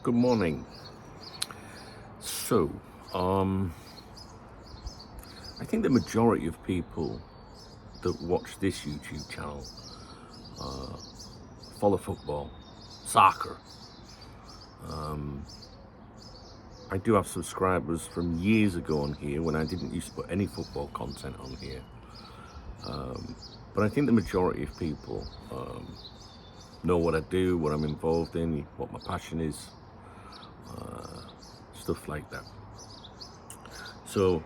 Good morning. So, I think the majority of people that watch this YouTube channel follow football, soccer. I do have subscribers from years ago on here when I didn't used to put any football content on here. But I think the majority of people know what I do, what I'm involved in, what my passion is, stuff like that. So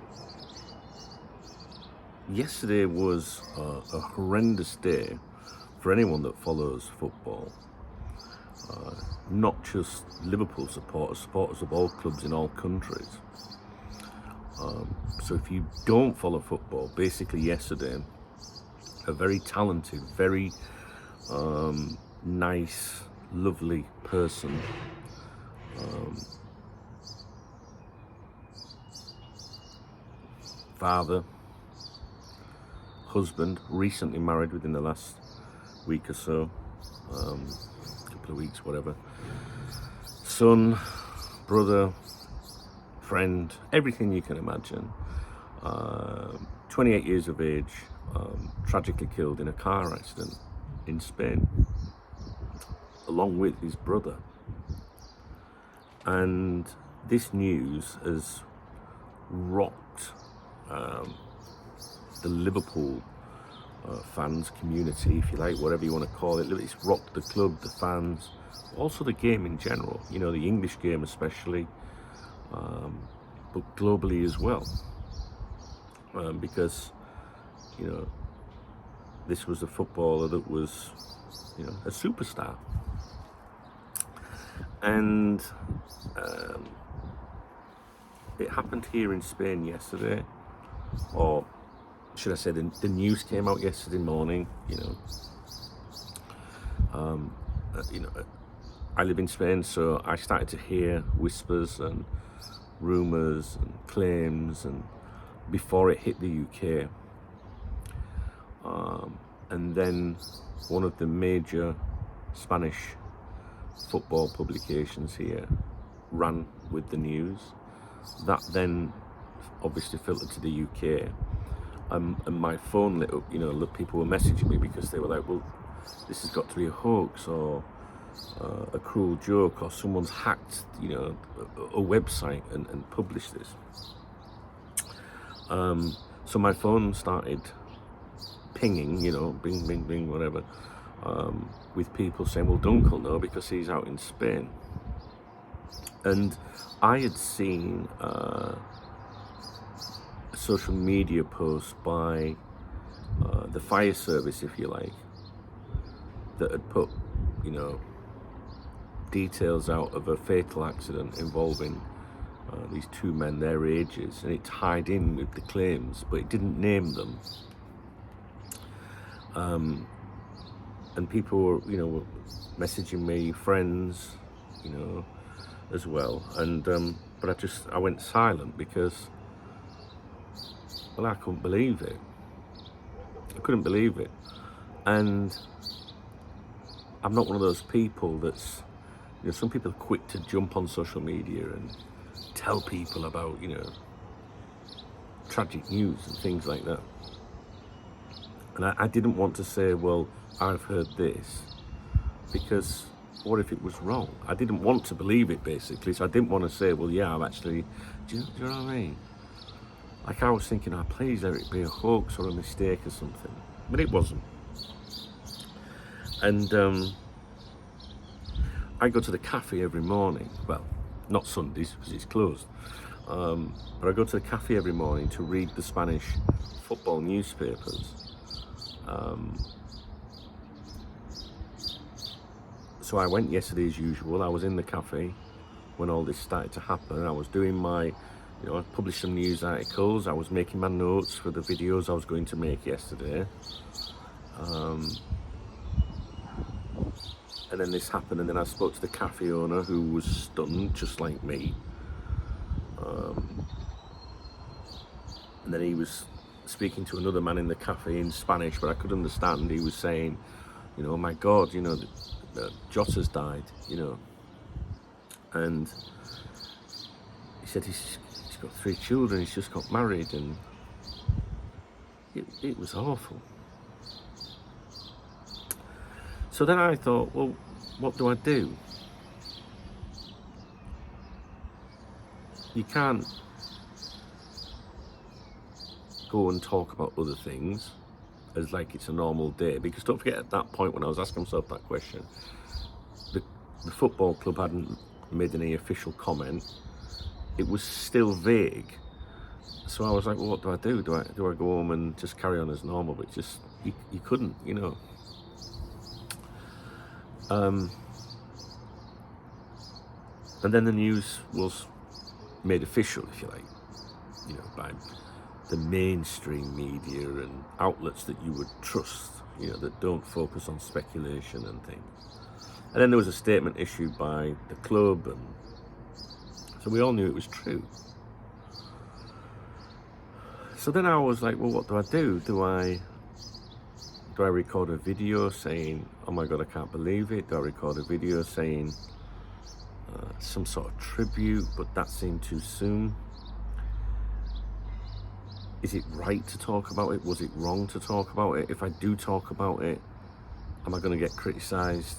yesterday was a horrendous day for anyone that follows football. Not just Liverpool supporters of all clubs in all countries. So if you don't follow football, basically yesterday, a very talented, very nice, lovely person father, husband, recently married within the last week or so, couple of weeks, whatever, son, brother, friend, everything you can imagine, 28 years of age, tragically killed in a car accident in Spain, along with his brother. And this news has rocked the Liverpool fans community, if you like, whatever you want to call it. It's rocked the club, the fans, also the game in general, you know, the English game especially, but globally as well, because, you know, this was a footballer that was, you know, a superstar. And it happened here in Spain yesterday, or should I say the news came out yesterday morning. I live in Spain, so I started to hear whispers and rumours and claims, and before it hit the UK, and then one of the major Spanish football publications here ran with the news. That then obviously filtered to the UK, and my phone lit up. You know, people were messaging me because they were like, well, this has got to be a hoax or a cruel joke, or someone's hacked, you know, a website and published this. So my phone started pinging, you know, bing, bing, bing, whatever, with people saying, well, Dunkel know because he's out in Spain. And I had seen a social media post by the fire service, if you like, that had put, you know, details out of a fatal accident involving these two men, their ages, and it tied in with the claims, but it didn't name them. And people were, you know, were messaging me, friends, you know, as well. And but I went silent because, well, I couldn't believe it. I couldn't believe it. And I'm not one of those people that's, you know, some people are quick to jump on social media and tell people about, you know, tragic news and things like that. And I didn't want to say, well, I've heard this, because what if it was wrong? I didn't want to believe it, basically. So I didn't want to say, well, yeah, I've actually, do you know what I mean? Like, I was thinking, oh, please let it be a hoax or a mistake or something. But it wasn't. And I go to the cafe every morning. Well, not Sundays, because it's closed. But I go to the cafe every morning to read the Spanish football newspapers. So I went yesterday as usual. I was in the cafe when all this started to happen. I was doing my, you know, I published some news articles. I was making my notes for the videos I was going to make yesterday. And then this happened, and then I spoke to the cafe owner, who was stunned, just like me. And then he was speaking to another man in the cafe in Spanish, but I could understand. He was saying, you know, oh my God, you know, Jota's died, you know. And he said he's got 3 children, he's just got married, and it was awful. So then I thought, well, what do I do? You can't go and talk about other things as like it's a normal day, because don't forget, at that point when I was asking myself that question, the football club hadn't made any official comment. It was still vague. So I was like, well, what do I do? Do I go home and just carry on as normal? But just you couldn't, you know. And then the news was made official, if you like, you know, by the mainstream media and outlets that you would trust, you know, that don't focus on speculation and things. And then there was a statement issued by the club, and so we all knew it was true. So then I was like, well, what do I do? Do I record a video saying, oh my God, I can't believe it? Do I record a video saying some sort of tribute, but that seemed too soon? Is it right to talk about it? Was it wrong to talk about it? If I do talk about it, am I going to get criticised?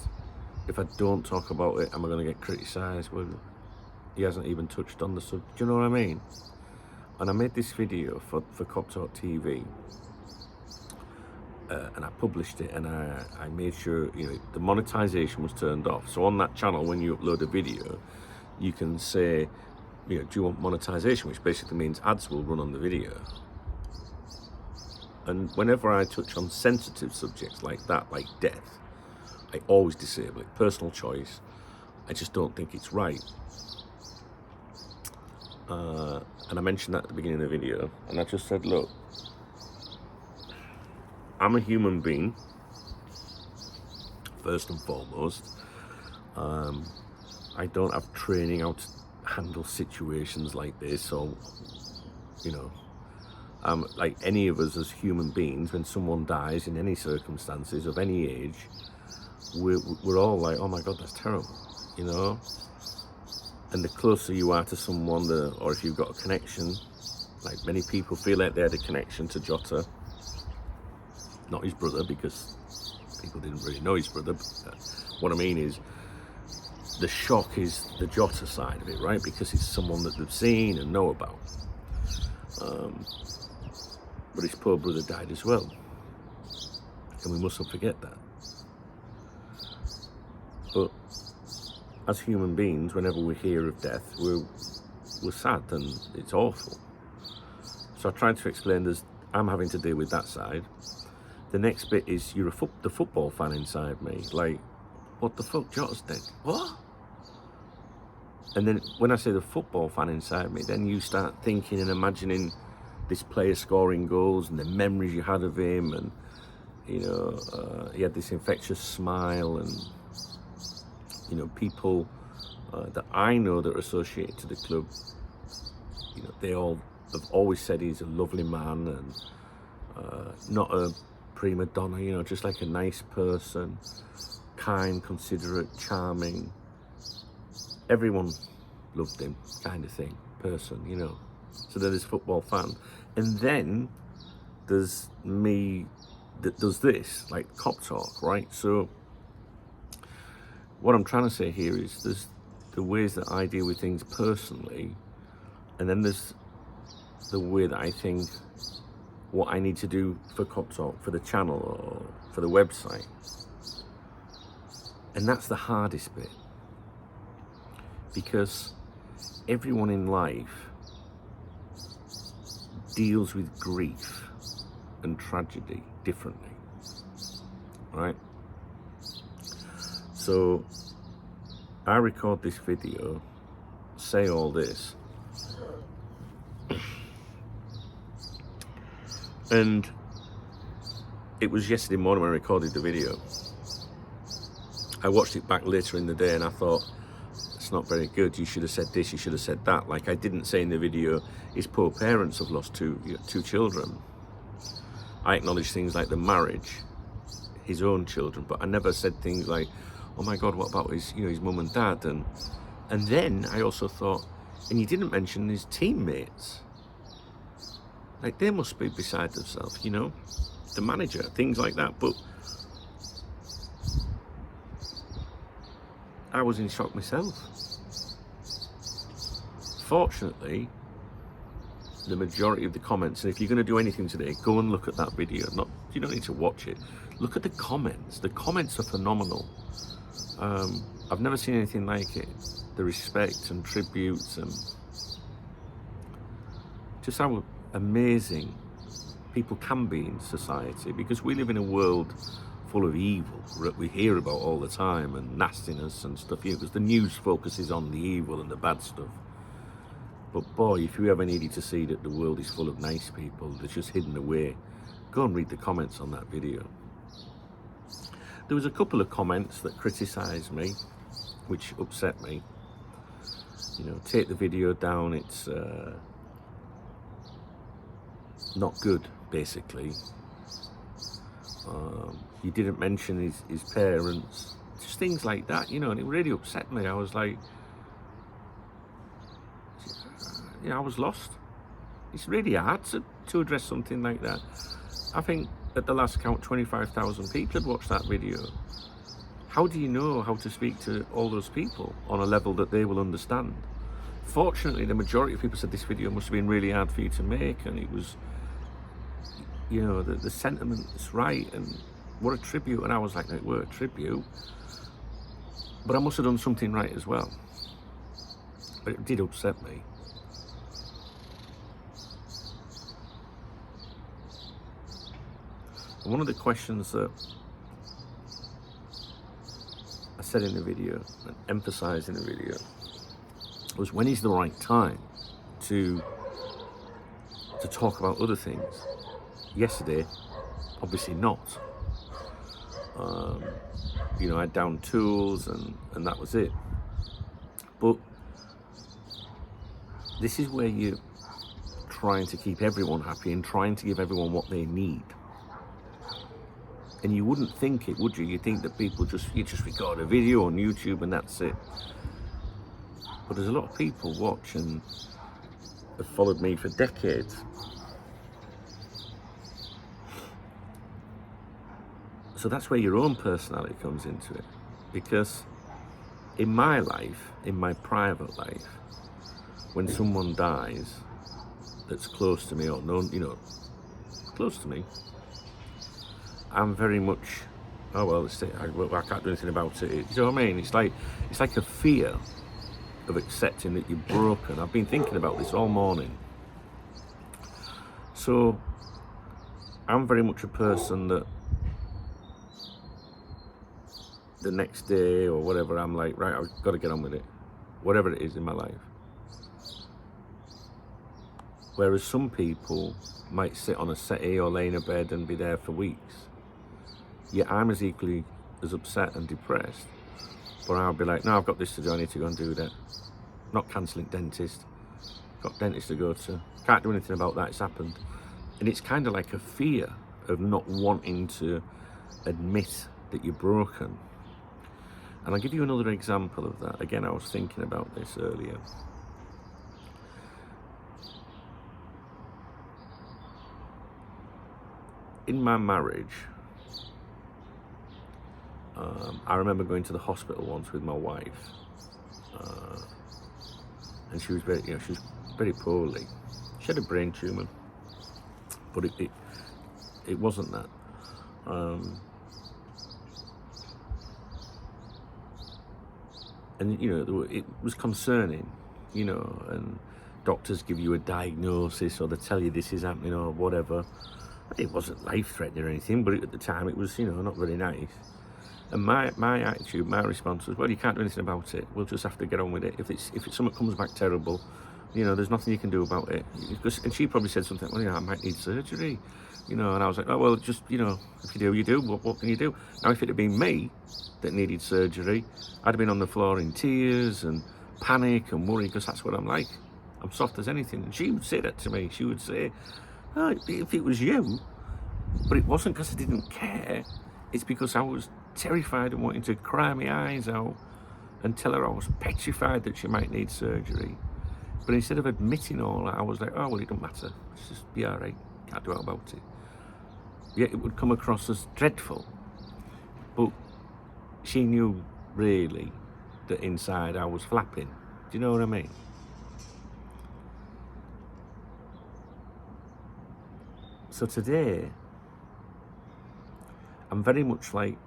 If I don't talk about it, am I going to get criticised? Well, he hasn't even touched on the subject. Do you know what I mean? And I made this video for KOPTALK TV, and I published it, and I made sure, you know, the monetization was turned off. So on that channel, when you upload a video, you can say, you know, do you want monetization, which basically means ads will run on the video. And whenever I touch on sensitive subjects like that, like death, I always disable it. Personal choice. I just don't think it's right. And I mentioned that at the beginning of the video, and I just said, look, I'm a human being, first and foremost. I don't have training how to handle situations like this, or, you know, like any of us as human beings, when someone dies in any circumstances of any age, we're all like, oh my God, that's terrible, you know. And the closer you are to someone, or if you've got a connection, like many people feel like they had a connection to Jota, not his brother, because people didn't really know his brother. But what I mean is, the shock is the Jota side of it, right? Because it's someone that they've seen and know about. But his poor brother died as well, and we mustn't forget that. But as human beings, whenever we hear of death, we're sad and it's awful. So I tried to explain I'm having to deal with that side. The next bit is you're the football fan inside me. Like, what the fuck, Jota's dead? What? And then when I say the football fan inside me, then you start thinking and imagining this player scoring goals and the memories you had of him, and you know, he had this infectious smile, and you know, people that I know that are associated to the club, you know, they all have always said he's a lovely man, and not a prima donna, you know, just like a nice person, kind, considerate, charming. Everyone loved him, kind of thing, person, you know. So there's football fan, and then there's me that does this, like KOPTALK, right? So what I'm trying to say here is there's the ways that I deal with things personally, and then there's the way that I think what I need to do for KOPTALK, for the channel, or for the website. And that's the hardest bit, because everyone in life deals with grief and tragedy differently, right? So I record this video, say all this, and it was yesterday morning when I recorded the video. I watched it back later in the day and I thought, it's not very good, you should have said this, you should have said that. Like, I didn't say in the video, his poor parents have lost two children. I acknowledged things like the marriage, his own children, but I never said things like, oh my God, what about his mum and dad? And And then I also thought, and you didn't mention his teammates. Like, they must be beside themselves, you know, the manager, things like that. But I was in shock myself. Fortunately, the majority of the comments, and if you're going to do anything today, go and look at that video. You don't need to watch it. Look at the comments. The comments are phenomenal. I've never seen anything like it. The respect and tributes and just how amazing people can be in society, because we live in a world full of evil that we hear about all the time, and nastiness and stuff, because the news focuses on the evil and the bad stuff. But boy, if you ever needed to see that the world is full of nice people that's just hidden away, go and read the comments on that video. There was a couple of comments that criticised me, which upset me. You know, take the video down, it's not good, basically. He didn't mention his parents, just things like that, you know, and it really upset me. I was like, I was lost. It's really hard to address something like that. I think at the last count, 25,000 people had watched that video. How do you know how to speak to all those people on a level that they will understand? Fortunately, the majority of people said this video must have been really hard for you to make, and it was, you know, the sentiment's right, and what a tribute. And I was like, what a tribute? But I must have done something right as well. But it did upset me. And one of the questions that I said in the video and emphasized in the video was, when is the right time to talk about other things? Yesterday, obviously not. You know, I downed tools and that was it. But this is where you're trying to keep everyone happy and trying to give everyone what they need. And you wouldn't think it, would you? You think that people you just record a video on YouTube and that's it. But there's a lot of people watch and have followed me for decades. So that's where your own personality comes into it. Because in my life, in my private life, when someone dies that's close to me or known, you know, close to me, I'm very much, oh well, I can't do anything about it. You know what I mean? It's like a fear of accepting that you're broken. I've been thinking about this all morning. So I'm very much a person that the next day or whatever, I'm like, right, I've got to get on with it, whatever it is in my life. Whereas some people might sit on a settee or lay in a bed and be there for weeks. Yeah, I'm as equally as upset and depressed, but I'll be like, no, I've got this to do, I need to go and do that. Not cancelling dentist, got dentist to go to, can't do anything about that, it's happened. And it's kind of like a fear of not wanting to admit that you're broken. And I'll give you another example of that. Again, I was thinking about this earlier. In my marriage, I remember going to the hospital once with my wife, and she was very poorly. She had a brain tumour, but it wasn't that. And you know, it was concerning, you know, and doctors give you a diagnosis or they tell you this is happening or whatever. It wasn't life-threatening or anything, but at the time it was, you know, not very nice. And my attitude, my response was, well, you can't do anything about it. We'll just have to get on with it. If something comes back terrible, you know, there's nothing you can do about it. And she probably said something, well, you know, I might need surgery, you know. And I was like, oh, well, just, you know, if you do, you do. What can you do? Now, if it had been me that needed surgery, I'd have been on the floor in tears and panic and worry, because that's what I'm like. I'm soft as anything. And she would say that to me. She would say, oh, if it was you, but it wasn't because I didn't care. It's because I was terrified and wanting to cry my eyes out and tell her I was petrified that she might need surgery. But instead of admitting all that, I was like, oh, well, it don't matter. It's just be all right. Can't do it about it. Yet it would come across as dreadful. But she knew, really, that inside I was flapping. Do you know what I mean? So today, I'm very much like,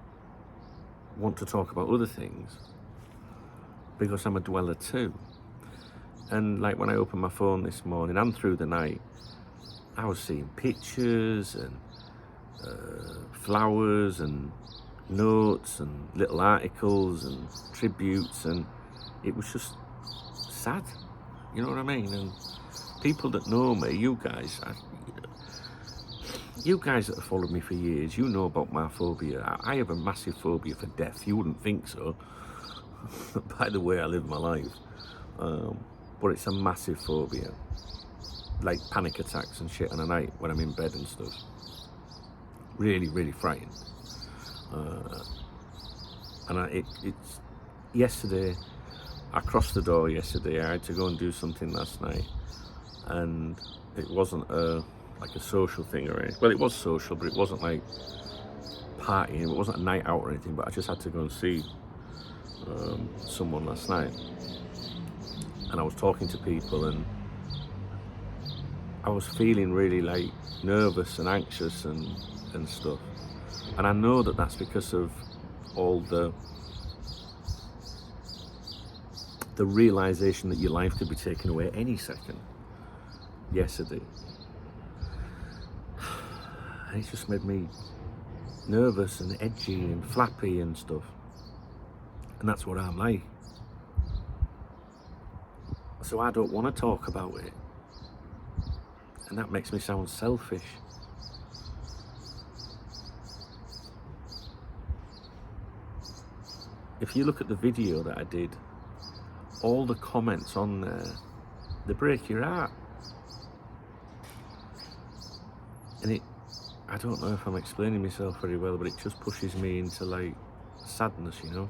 want to talk about other things, because I'm a dweller too. And like when I opened my phone this morning and through the night, I was seeing pictures and flowers and notes and little articles and tributes, and it was just sad. You know what I mean? And people that know me, you guys that have followed me for years, you know about my phobia. I have a massive phobia for death. You wouldn't think so, by the way I live my life. But it's a massive phobia, like panic attacks and shit in the night when I'm in bed and stuff. Really, really frightened. And it's yesterday. I crossed the door yesterday. I had to go and do something last night, and it wasn't like a social thing or anything. Well, it was social, but it wasn't like partying. It wasn't a night out or anything. But I just had to go and see someone last night. And I was talking to people, and I was feeling really like nervous and anxious and stuff. And I know that that's because of all the realization that your life could be taken away any second yesterday. And it just made me nervous and edgy and flappy and stuff. And that's what I'm like. So I don't want to talk about it. And that makes me sound selfish. If you look at the video that I did, all the comments on there, they break your heart. And I don't know if I'm explaining myself very well, but it just pushes me into like sadness, you know?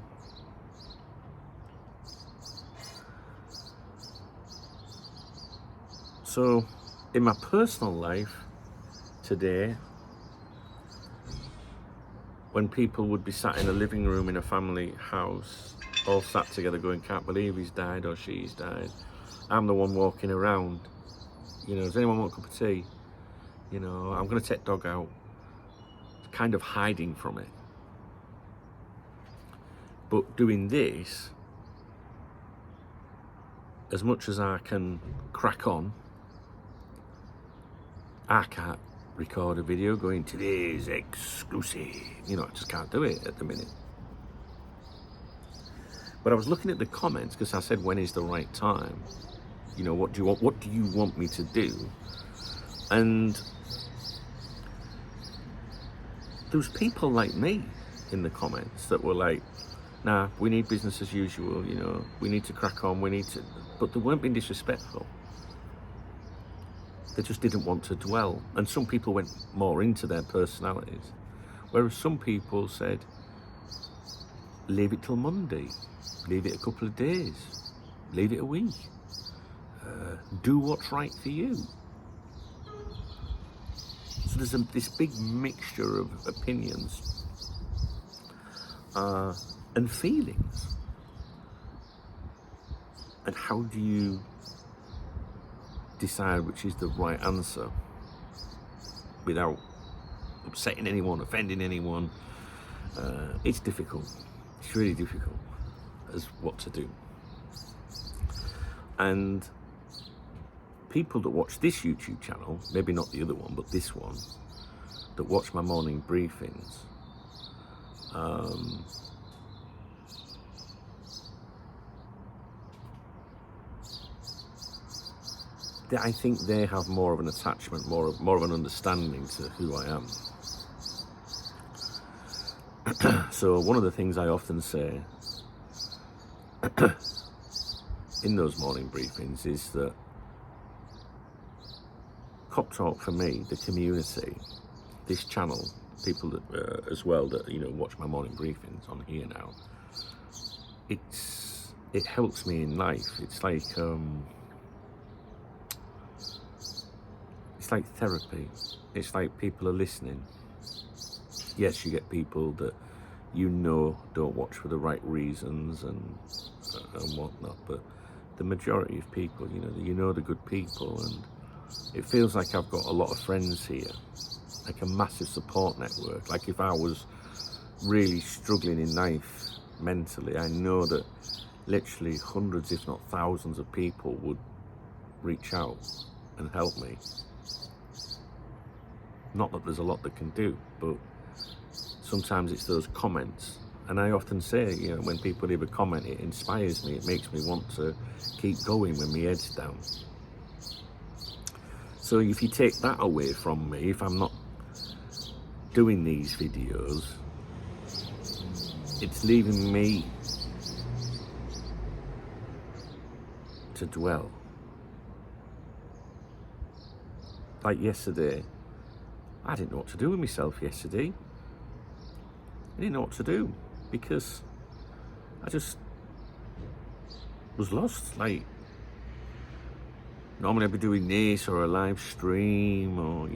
So, in my personal life today, when people would be sat in a living room in a family house, all sat together going, can't believe he's died or she's died, I'm the one walking around, you know, does anyone want a cup of tea? You know, I'm going to take dog out, kind of hiding from it. But doing this, as much as I can crack on, I can't record a video going, today's exclusive. You know, I just can't do it at the minute. But I was looking at the comments, because I said, when is the right time? You know, what do you want me to do? And there was people like me in the comments that were like, nah, we need business as usual, you know, we need to crack on, but they weren't being disrespectful. They just didn't want to dwell. And some people went more into their personalities. Whereas some people said, leave it till Monday, leave it a couple of days, leave it a week, do what's right for you. So there's this big mixture of opinions and feelings. And how do you decide which is the right answer without upsetting anyone, offending anyone? It's difficult. It's really difficult as what to do. And people that watch this YouTube channel, maybe not the other one, but this one, that watch my morning briefings, I think they have more of an attachment, more of an understanding to who I am. So one of the things I often say in those morning briefings is that KOPTALK for me, the community, this channel, people that as well that, you know, watch my morning briefings on here now, it's it helps me in life. It's like therapy. It's like people are listening. Yes, you get people that don't watch for the right reasons and whatnot, but the majority of people, the good people, and it feels like I've got a lot of friends here, like a massive support network. Like if I was really struggling in life mentally, I know that literally hundreds, if not thousands of people would reach out and help me. Not that there's a lot that can do, but sometimes it's those comments. And I often say, when people leave a comment, it inspires me. It makes me want to keep going when my head's down. So if you take that away from me, if I'm not doing these videos, it's leaving me to dwell. Like yesterday, I didn't know what to do with myself yesterday. I didn't know what to do because I just was lost. Like, normally I'd be doing this or a live stream or,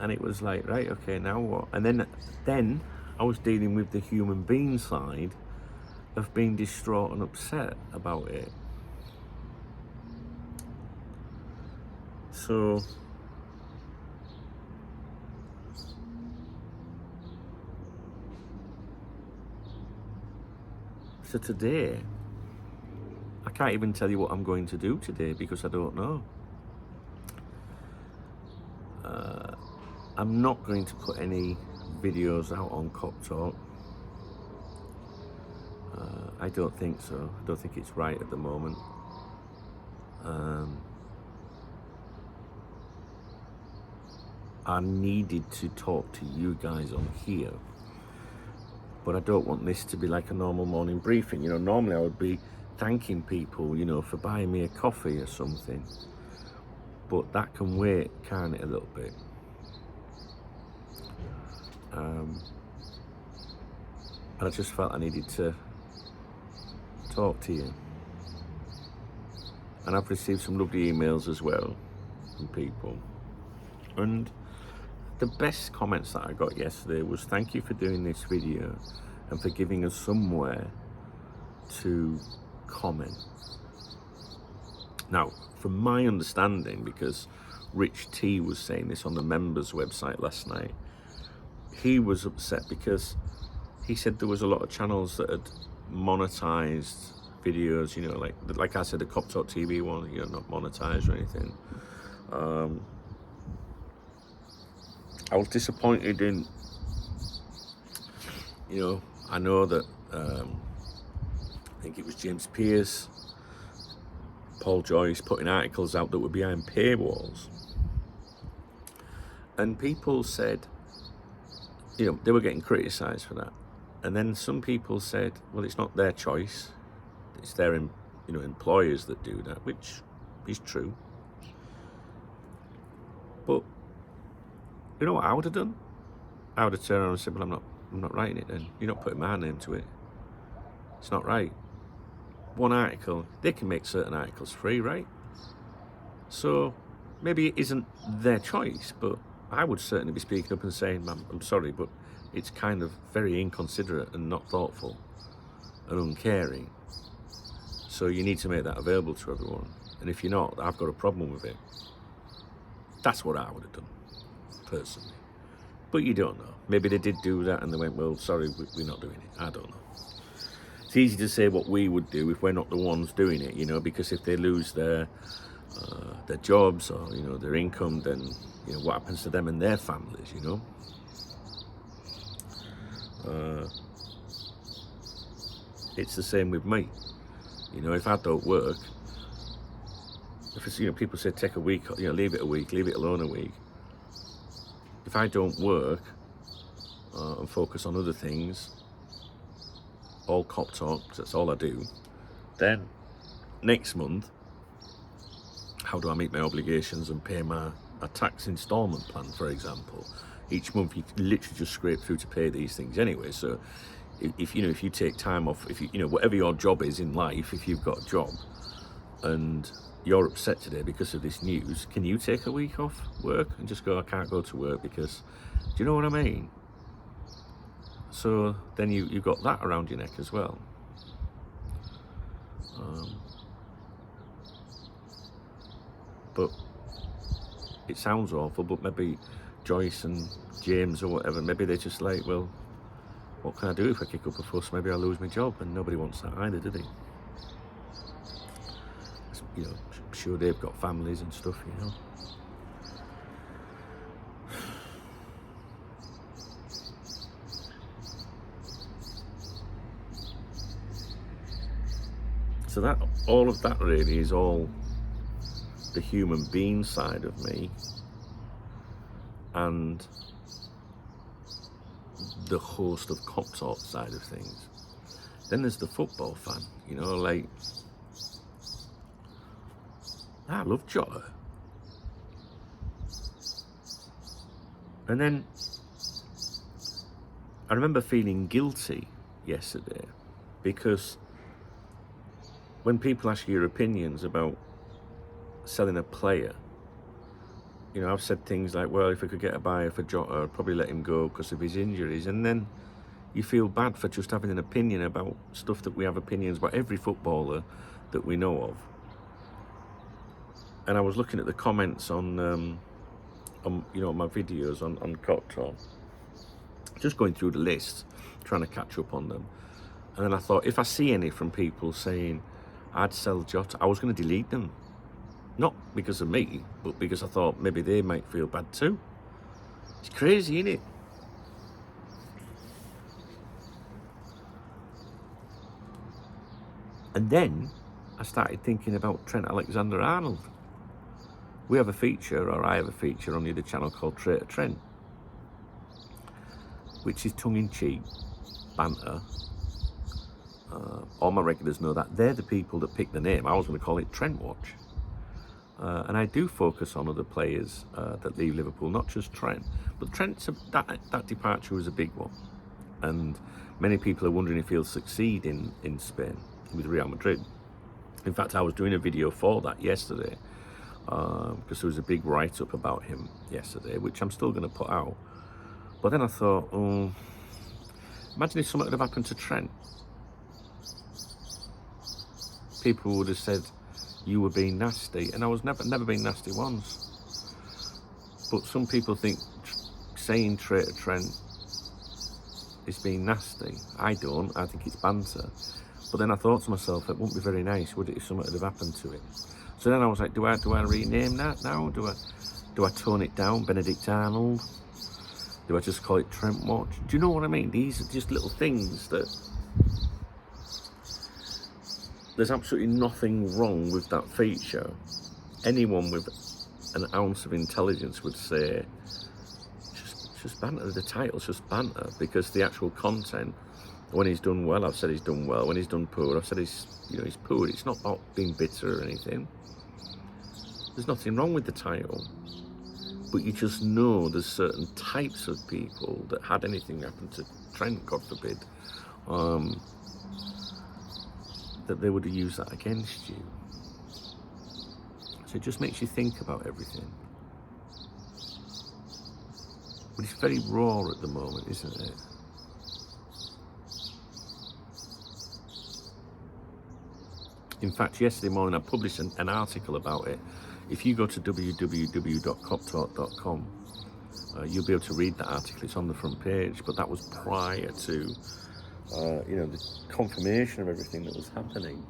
and it was like, right, okay, now what? And then I was dealing with the human being side of being distraught and upset about it. So today, I can't even tell you what I'm going to do today because I don't know. I'm not going to put any videos out on KOPTALK. I don't think so. I don't think it's right at the moment. I needed to talk to you guys on here, but I don't want this to be like a normal morning briefing. Normally I would be thanking people, for buying me a coffee or something, but that can wait, can't it, a little bit? And I just felt I needed to talk to you. And I've received some lovely emails as well from people. And the best comments that I got yesterday was, thank you for doing this video and for giving us somewhere to comment. Now, from my understanding, because Rich T was saying this on the members website last night, he was upset because he said there was a lot of channels that had monetized videos, like I said, the KOPTALK TV one, not monetized or anything. I was disappointed in, I know that, I think it was James Pierce, Paul Joyce putting articles out that were behind paywalls. And people said, they were getting criticised for that. And then some people said, well, it's not their choice. It's their, employers that do that, which is true. But you know what I would have done? I would have turned around and said, well, I'm not writing it then. You're not putting my name to it. It's not right. One article, they can make certain articles free, right? So maybe it isn't their choice, but I would certainly be speaking up and saying, I'm sorry, but it's kind of very inconsiderate and not thoughtful and uncaring. So you need to make that available to everyone. And if you're not, I've got a problem with it. That's what I would have done, personally. But you don't know. Maybe they did do that and they went, well, sorry, we're not doing it. I don't know. It's easy to say what we would do if we're not the ones doing it, because if they lose their jobs or, their income, then, what happens to them and their families, It's the same with me. If I don't work, if it's, people say take a week, leave it a week, leave it alone a week. If I don't work and focus on other things, all KOPTALK, because that's all I do, then next month, how do I meet my obligations and pay a tax instalment plan, for example? Each month you literally just scrape through to pay these things anyway, so if you know, if you take time off, if you know, whatever your job is in life, if you've got a job and you're upset today because of this news, can you take a week off work and just go, I can't go to work because, do you know what I mean? So then you've got that around your neck as well. But it sounds awful, but maybe Joyce and James or whatever, maybe they're just like, well, what can I do if I kick up a fuss? Maybe I'll lose my job, and nobody wants that either, do they? You know, I'm sure they've got families and stuff, you know. So that, all of that really is all the human being side of me and the host of KOPTALK side of things. Then there's the football fan, you know, like, I love Jota. And then I remember feeling guilty yesterday because when people ask you your opinions about selling a player, you know, I've said things like, well, if I could get a buyer for Jota, I'd probably let him go because of his injuries. And then you feel bad for just having an opinion about stuff that we have opinions about every footballer that we know of. And I was looking at the comments on you know, my videos on KOPTALK, just going through the list, trying to catch up on them. And then I thought, if I see any from people saying I'd sell Jota, I was going to delete them. Not because of me, but because I thought maybe they might feel bad too. It's crazy, isn't it? And then I started thinking about Trent Alexander-Arnold. We have a feature, or I have a feature on the other channel called Traitor Trent, which is tongue-in-cheek, banter. All my regulars know that. They're the people that picked the name. I was going to call it Trent Watch. And I do focus on other players that leave Liverpool, not just Trent. But Trent's that departure was a big one. And many people are wondering if he'll succeed in Spain with Real Madrid. In fact, I was doing a video for that yesterday because there was a big write-up about him yesterday, which I'm still going to put out. But then I thought, oh, imagine if something had happened to Trent. People would have said you were being nasty, and I was never been nasty once. But some people think saying Traitor Trent is being nasty. I don't. I think it's banter. But then I thought to myself, it wouldn't be very nice, would it, if something had happened to it? So then I was like, do I rename that now? Do I tone it down, Benedict Arnold? Do I just call it Trent Watch? Do you know what I mean? These are just little things that there's absolutely nothing wrong with that feature. Anyone with an ounce of intelligence would say, just banter. The title's just banter, because the actual content, when he's done well, I've said he's done well. When he's done poor, I've said he's poor. It's not about being bitter or anything. There's nothing wrong with the title. But you just know there's certain types of people that had anything happen to Trent, God forbid, that they would have used that against you. So it just makes you think about everything. But it's very raw at the moment, isn't it? In fact, yesterday morning I published an article about it. If you go to www.koptalk.com, you'll be able to read that article. It's on the front page, but that was prior to, the confirmation of everything that was happening.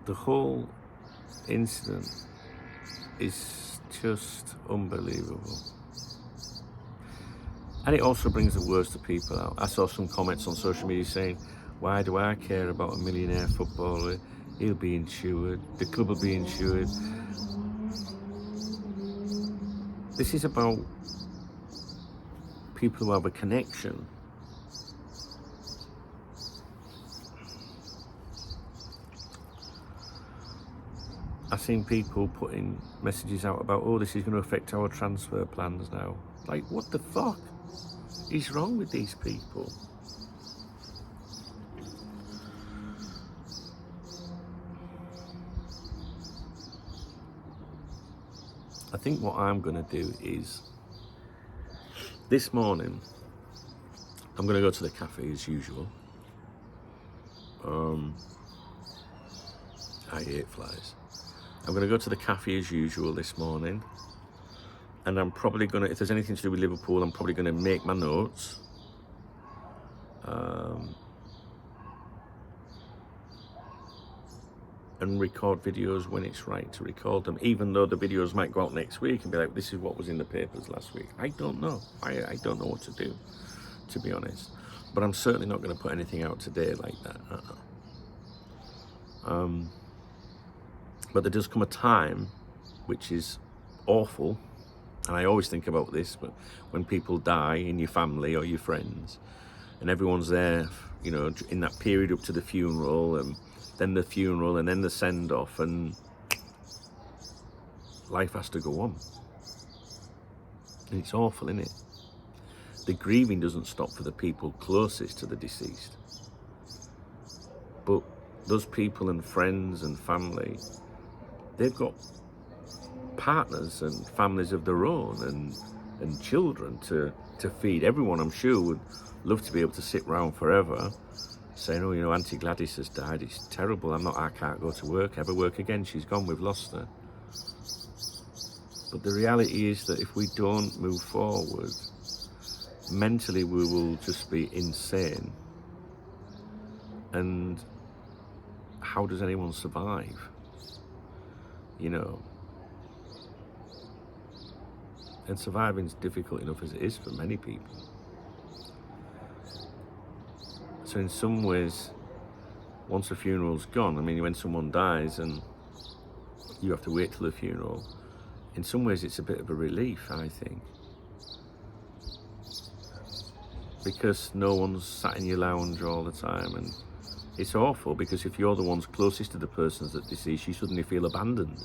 The whole incident is just unbelievable. And it also brings the worst of people out. I saw some comments on social media saying, why do I care about a millionaire footballer? He'll be insured, the club will be insured. This is about people who have a connection I've seen people putting messages out about, oh, this is going to affect our transfer plans now. Like, what the fuck is wrong with these people? I think what I'm going to do is, this morning, I'm going to go to the cafe as usual. I hate flies. I'm going to go to the cafe as usual this morning. And I'm probably going to, if there's anything to do with Liverpool, I'm probably going to make my notes. And record videos when it's right to record them, even though the videos might go out next week and be like, this is what was in the papers last week. I don't know. I don't know what to do, to be honest. But I'm certainly not going to put anything out today like that. But there does come a time, which is awful, and I always think about this, but when people die in your family or your friends, and everyone's there, you know, in that period up to the funeral, and then the funeral, and then the send-off, and life has to go on. And it's awful, isn't it? The grieving doesn't stop for the people closest to the deceased. But those people and friends and family, they've got partners and families of their own, and children to feed. Everyone, I'm sure, would love to be able to sit round forever saying, oh, you know, Auntie Gladys has died, it's terrible, I can't go to work, ever work again, she's gone, we've lost her. But the reality is that if we don't move forward, mentally we will just be insane. And how does anyone survive? You know? And surviving's difficult enough as it is for many people. So in some ways, once the funeral's gone, I mean, when someone dies and you have to wait till the funeral, in some ways it's a bit of a relief, I think. Because no one's sat in your lounge all the time, and it's awful because if you're the ones closest to the persons that deceased, you suddenly feel abandoned.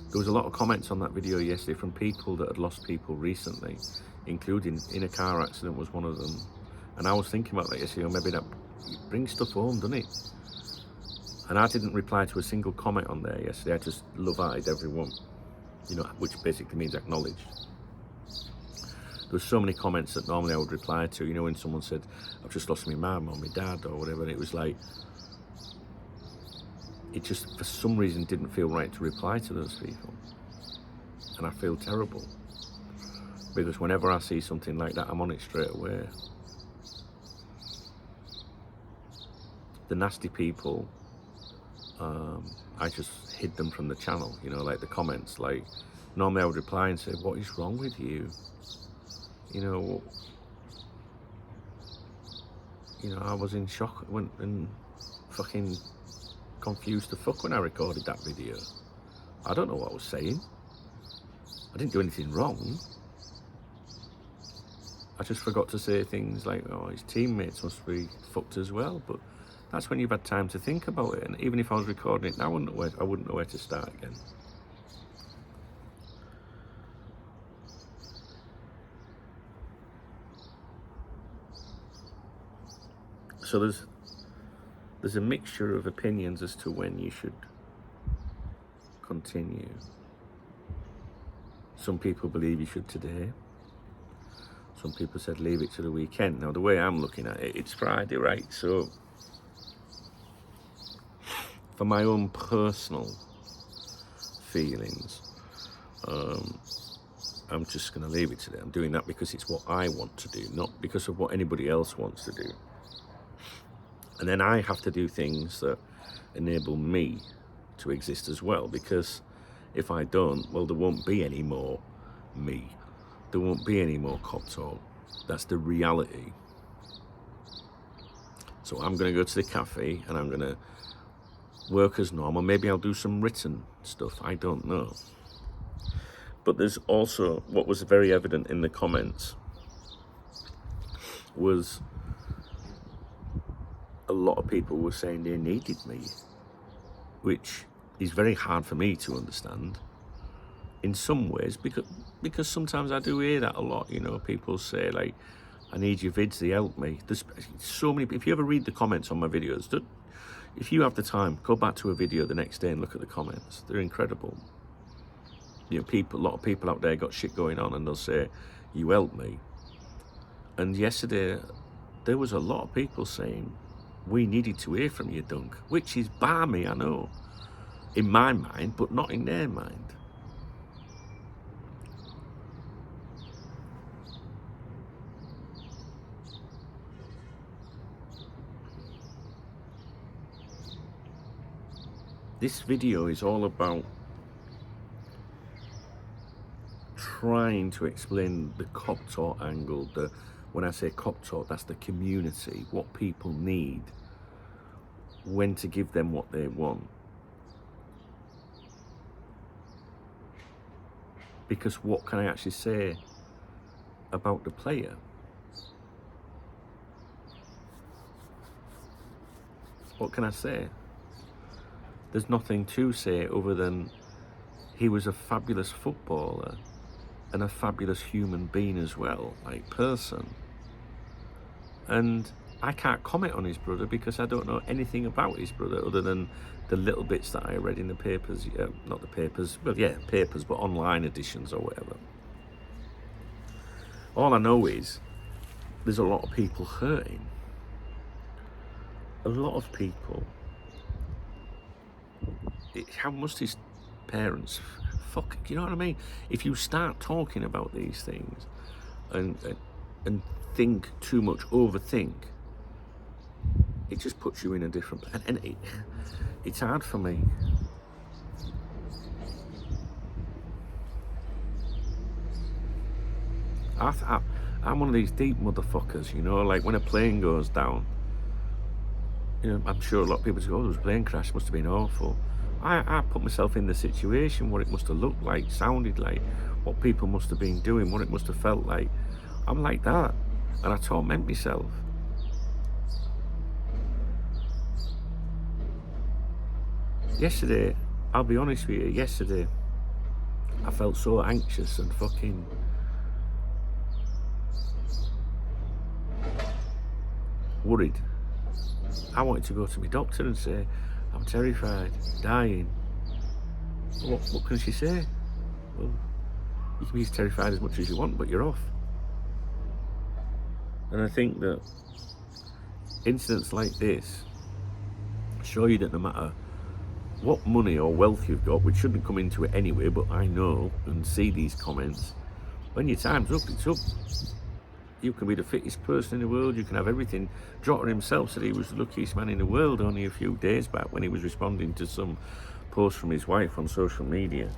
There was a lot of comments on that video yesterday from people that had lost people recently, including in a car accident was one of them. And I was thinking about that yesterday, maybe that brings stuff home, doesn't it? And I didn't reply to a single comment on there yesterday. I just love-eyed everyone, you know, which basically means acknowledged. There were so many comments that normally I would reply to, you know, when someone said, I've just lost my mum or my dad or whatever, and it was like, it just, for some reason, didn't feel right to reply to those people. And I feel terrible. Because whenever I see something like that, I'm on it straight away. The nasty people, I just hid them from the channel, you know, like the comments. Like, normally I would reply and say, what is wrong with you? You know, I was in shock and fucking confused to fuck when I recorded that video. I don't know what I was saying. I didn't do anything wrong. I just forgot to say things like, oh, his teammates must be fucked as well. But that's when you've had time to think about it. And even if I was recording it now, I wouldn't know where to start again. So there's a mixture of opinions as to when you should continue. Some people believe you should today. Some people said leave it to the weekend. Now, the way I'm looking at it, it's Friday, right? So for my own personal feelings, I'm just going to leave it today. I'm doing that because it's what I want to do, not because of what anybody else wants to do. And then I have to do things that enable me to exist as well, because if I don't, well, there won't be any more me. There won't be any more KOPTALK. That's the reality. So I'm going to go to the cafe and I'm going to work as normal. Maybe I'll do some written stuff. I don't know. But there's also, what was very evident in the comments was a lot of people were saying they needed me, which is very hard for me to understand in some ways, because sometimes I do hear that a lot. You know, people say like, I need your vids, they help me. There's so many. If you ever read the comments on my videos, if you have the time, go back to a video the next day and look at the comments. They're incredible. You know, a lot of people out there got shit going on, and they'll say, you helped me. And yesterday, there was a lot of people saying, we needed to hear from you, Dunk, which is balmy, I know, in my mind, but not in their mind. This video is all about trying to explain the KOPTALK angle. When I say KOPTALK, that's the community, what people need, when to give them what they want. Because what can I actually say about the player? What can I say? There's nothing to say other than he was a fabulous footballer and a fabulous human being as well, like person. And I can't comment on his brother because I don't know anything about his brother other than the little bits that I read in the papers. Not the papers, well, yeah, papers, but online editions or whatever. All I know is there's a lot of people hurting. A lot of people. How must his parents, fuck, you know what I mean? If you start talking about these things and think too much, overthink, it just puts you in a different, and it's hard for me. I'm one of these deep motherfuckers, you know, like when a plane goes down, you know, I'm sure a lot of people say, oh, there was a plane crash, must have been awful. I put myself in the situation, what it must have looked like, sounded like, what people must have been doing, what it must have felt like. I'm like that, and I torment myself. Yesterday, I'll be honest with you, yesterday, I felt so anxious and fucking worried. I wanted to go to my doctor and say, I'm terrified, dying. What can she say? Well, you can be as terrified as much as you want, but you're off. And I think that incidents like this show you that no matter what money or wealth you've got, which shouldn't come into it anyway, but I know and see these comments, when your time's up, it's up. You can be the fittest person in the world, you can have everything. Jota himself said he was the luckiest man in the world only a few days back when he was responding to some post from his wife on social media.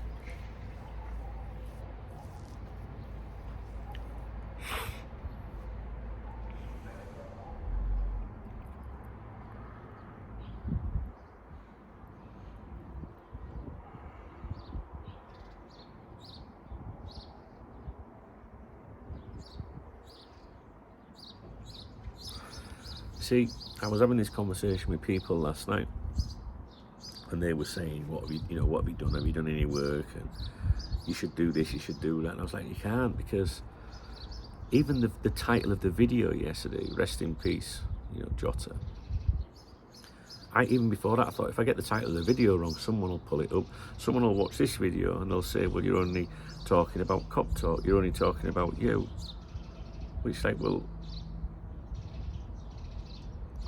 See, I was having this conversation with people last night, and they were saying, "What have you done? Have you done any work? And you should do this, you should do that." And I was like, "You can't, because even the title of the video yesterday, rest in peace, you know, Jota." Even before that, I thought, if I get the title of the video wrong, someone will pull it up. Someone will watch this video and they'll say, "Well, you're only talking about KOPTALK. You're only talking about you." Which is like, well,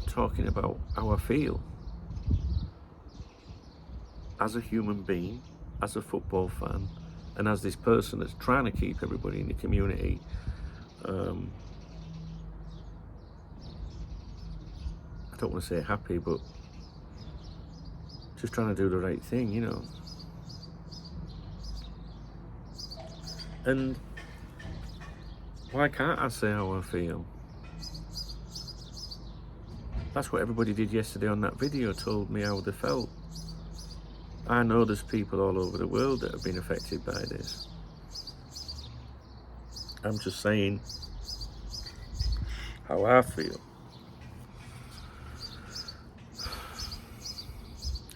talking about how I feel as a human being, as a football fan, and as this person that's trying to keep everybody in the community I don't want to say happy, but just trying to do the right thing, you know. And why can't I say how I feel? That's what everybody did yesterday on that video, told me how they felt. I know there's people all over the world that have been affected by this. I'm just saying how I feel.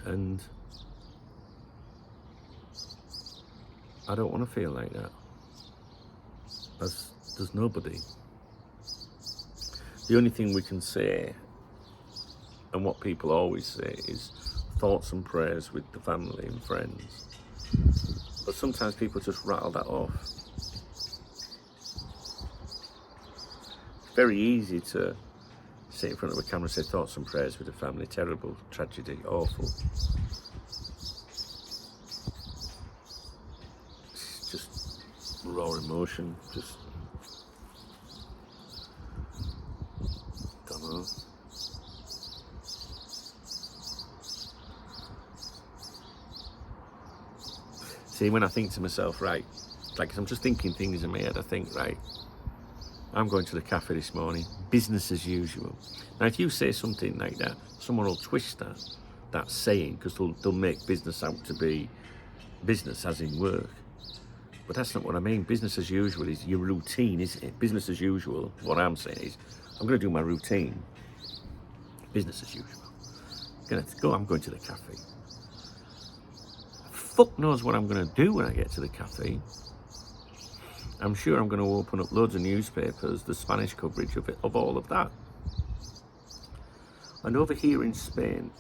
And I don't want to feel like that. As does nobody. The only thing we can say, and what people always say, is thoughts and prayers with the family and friends. But sometimes people just rattle that off. It's very easy to sit in front of a camera and say thoughts and prayers with the family. Terrible, tragedy, awful. It's just raw emotion, just don't know. See, when I think to myself, right, like I'm just thinking things in my head, I think, right, I'm going to the cafe this morning, business as usual. Now, if you say something like that, someone will twist that saying, because they'll make business out to be business as in work. But that's not what I mean. Business as usual is your routine, isn't it? Business as usual, what I'm saying is, I'm going to do my routine, business as usual. I'm going to the cafe. Fuck knows what I'm going to do when I get to the cafe. I'm sure I'm going to open up loads of newspapers, the Spanish coverage of all of that. And over here in Spain,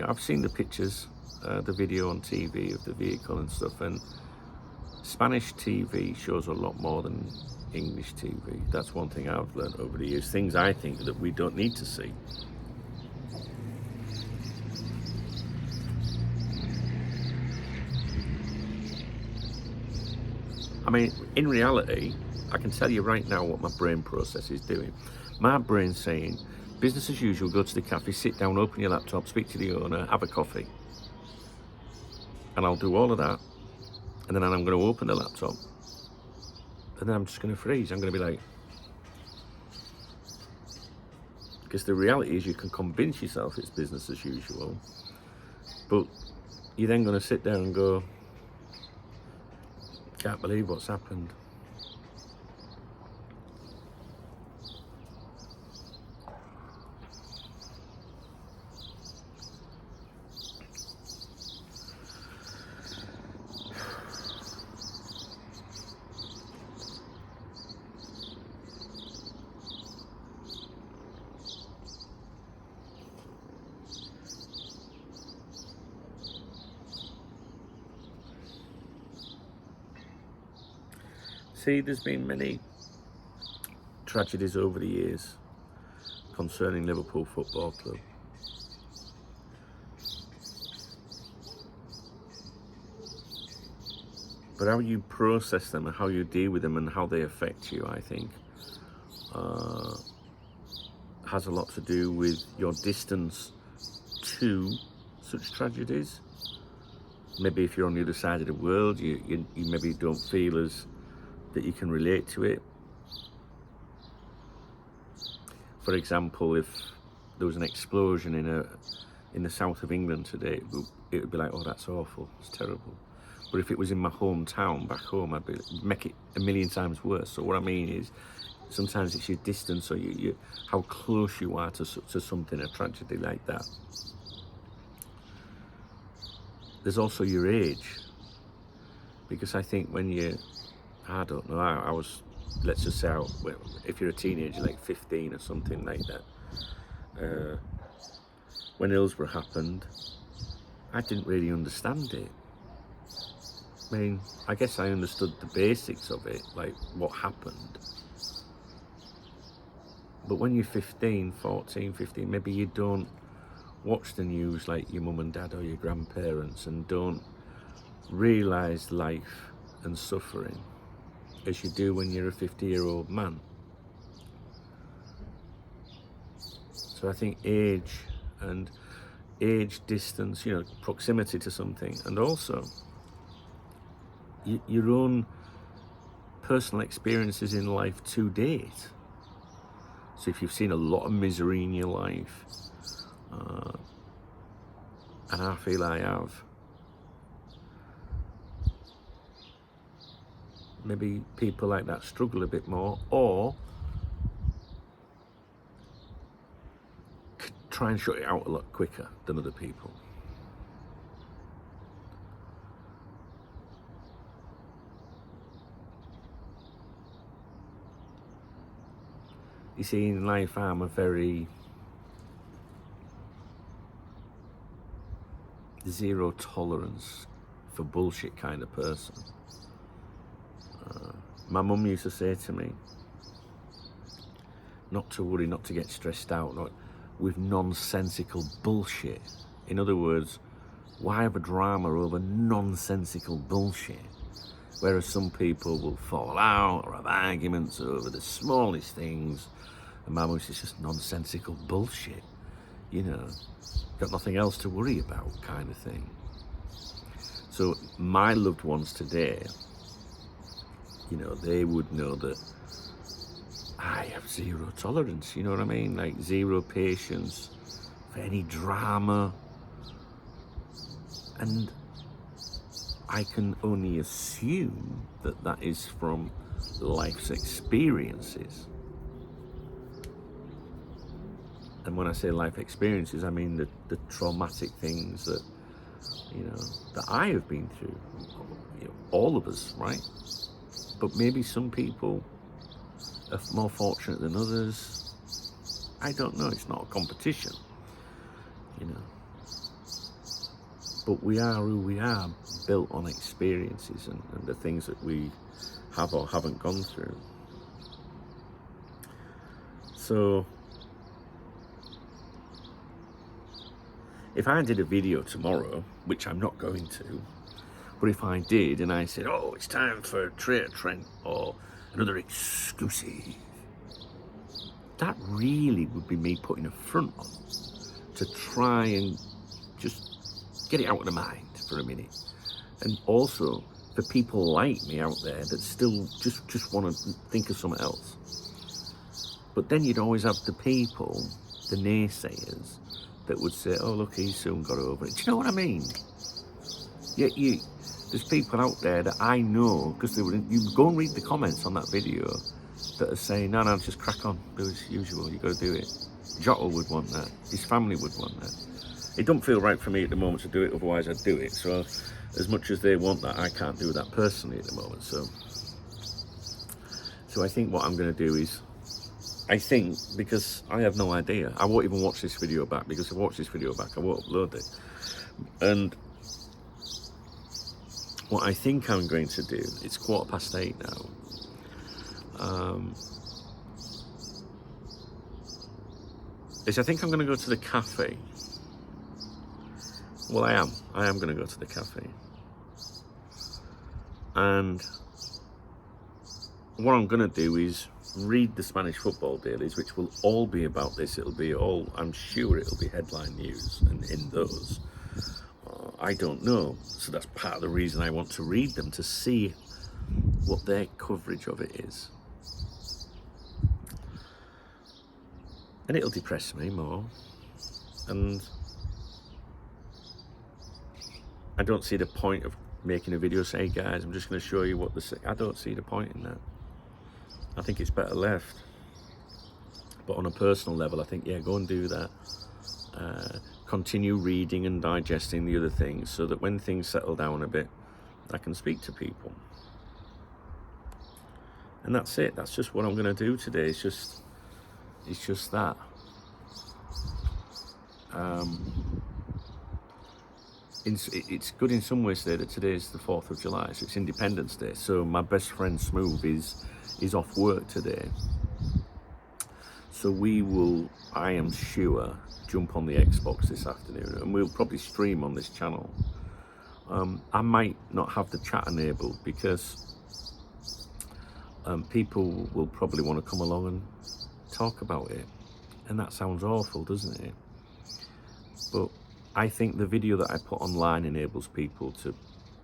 I've seen the pictures, the video on TV of the vehicle and stuff, and Spanish TV shows a lot more than English TV. That's one thing I've learned over the years, things I think that we don't need to see. I mean, in reality, I can tell you right now what my brain process is doing. My brain's saying, business as usual, go to the cafe, sit down, open your laptop, speak to the owner, have a coffee. And I'll do all of that. And then I'm going to open the laptop. And then I'm just going to freeze. I'm going to be like... Because the reality is you can convince yourself it's business as usual. But you're then going to sit there and go, can't believe what's happened. See, there's been many tragedies over the years concerning Liverpool Football Club. But how you process them and how you deal with them and how they affect you, I think, has a lot to do with your distance to such tragedies. Maybe if you're on the other side of the world, you maybe don't feel as that you can relate to it. For example, if there was an explosion in the south of England today, it would be like, oh, that's awful, it's terrible. But if it was in my hometown, back home, I'd make it a million times worse. So what I mean is, sometimes it's your distance or how close you are to something, a tragedy like that. There's also your age, because I think when I don't know, I was, let's just say, if you're a teenager, like 15 or something like that, when Hillsborough happened, I didn't really understand it. I mean, I guess I understood the basics of it, like what happened. But when you're 15, 14, 15, maybe you don't watch the news like your mum and dad or your grandparents and don't realise life and suffering as you do when you're a 50-year-old man. So I think age, distance, proximity to something, and also your own personal experiences in life to date. So if you've seen a lot of misery in your life, and I feel I have, maybe people like that struggle a bit more, or try and shut it out a lot quicker than other people. You see, in life, I'm a very zero tolerance for bullshit kind of person. My mum used to say to me, not to worry, not to get stressed out with nonsensical bullshit. In other words, why have a drama over nonsensical bullshit? Whereas some people will fall out or have arguments over the smallest things. And my mum says, it's just nonsensical bullshit. You know, got nothing else to worry about kind of thing. So my loved ones today, you know, they would know that I have zero tolerance, you know what I mean? Like zero patience for any drama. And I can only assume that that is from life's experiences. And when I say life experiences, I mean the traumatic things that, you know, that I have been through. You know, all of us, right? But maybe some people are more fortunate than others. I don't know, it's not a competition, you know. But we are who we are, built on experiences and the things that we have or haven't gone through. So, if I did a video tomorrow, which I'm not going to, but if I did and I said, oh, it's time for Trader Trent or another exclusive, that really would be me putting a front on to try and just get it out of the mind for a minute. And also for people like me out there that still just want to think of something else. But then you'd always have the people, the naysayers, that would say, oh, look, he soon got over it. Do you know what I mean? There's people out there that I know, because you go and read the comments on that video, that are saying, no, just crack on, do as usual, you got to do it. Jotto would want that, his family would want that. It don't feel right for me at the moment to do it, otherwise I'd do it. So as much as they want that, I can't do that personally at the moment. So I think what I'm going to do is, because I have no idea, I won't even watch this video back, because if I watch this video back, I won't upload it. And what I think I'm going to do, it's 8:15 now, is I think I'm going to go to the cafe. Well, I am going to go to the cafe. And what I'm going to do is read the Spanish football dailies, which will all be about this. It'll be all, I'm sure it'll be headline news, and in those, I don't know. So that's part of the reason I want to read them, to see what their coverage of it is. And it'll depress me more. And I don't see the point of making a video saying, hey guys, I'm just going to show you what I don't see the point in that. I think it's better left. But on a personal level, I think, yeah, go and do that. Continue reading and digesting the other things, so that when things settle down a bit, I can speak to people. And that's it. That's just what I'm going to do today. It's just that. It's good in some ways today that today is the 4th of July, so it's Independence Day. So my best friend Smooth is off work today. So we will, I am sure, jump on the Xbox this afternoon, and we'll probably stream on this channel. I might not have the chat enabled, because people will probably want to come along and talk about it. And that sounds awful, doesn't it? But I think the video that I put online enables people